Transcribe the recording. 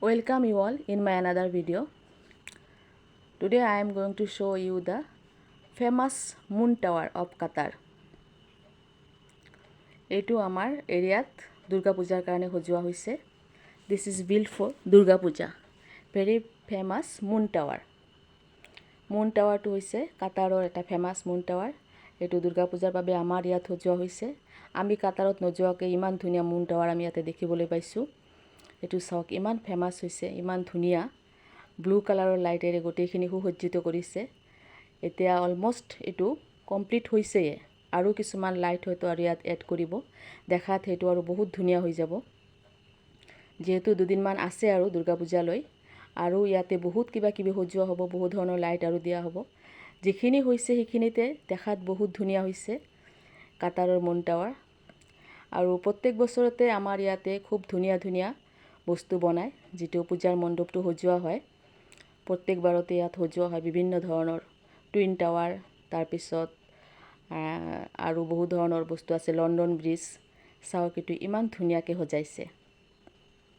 Welcome you all in my another video. Today I am going to show you the famous moon tower of Qatar. Etu amar areat Durga Pujar karone hojua hoise. This is built for Durga Puja. Very famous moon tower. Moon tower to hoise Qataror eta famous moon tower. Etu Durga Pujar babe amar iat hojua hoise. Ami Qatarot nojoake iman dhunia moon tower ami ate dekhibole paisu. এটু চাওক ইমান famous হৈছে ইমান ধুনিয়া blue কালাৰৰ লাইটেৰে গোটেইখিনি সুসজ্জিত কৰিছে এতিয়া অলমোস্ট এটু কমপ্লিট হৈছে আৰু কিছুমান লাইট হয়তো আৰু ইয়াত এড কৰিব দেখাত হেতু আৰু বহুত ধুনিয়া হৈ যাব যেহেতু দুদিনমান আছে আৰু দুৰ্গা পূজালৈ আৰু ইয়াতে বহুত কিবা কিবি সজোৱা হ'ব বহুত ধৰণৰ লাইট আৰু দিয়া হ'ব যিখিনি হৈছে সেইখিনিতে দেখাত বহুত ধুনিয়া হৈছে কাটাৰৰ মুন টাৱাৰ আৰু প্ৰত্যেক বছৰতে আমাৰ ইয়াতে খুব ধুনিয়া ধুনিয়া বস্তু বনায় যেটো পূজাৰ মণ্ডপটো হজোৱা হয় প্ৰত্যেকবাৰতে ইয়াত হজোৱা হয় বিভিন্ন ধৰণৰ টুইন টাৱাৰ তাৰ পিছত আৰু বহু ধৰণৰ বস্তু আছে লণ্ডন ব্ৰিজ চাওক এটু ইমান ধুনিয়াকে হজাইছে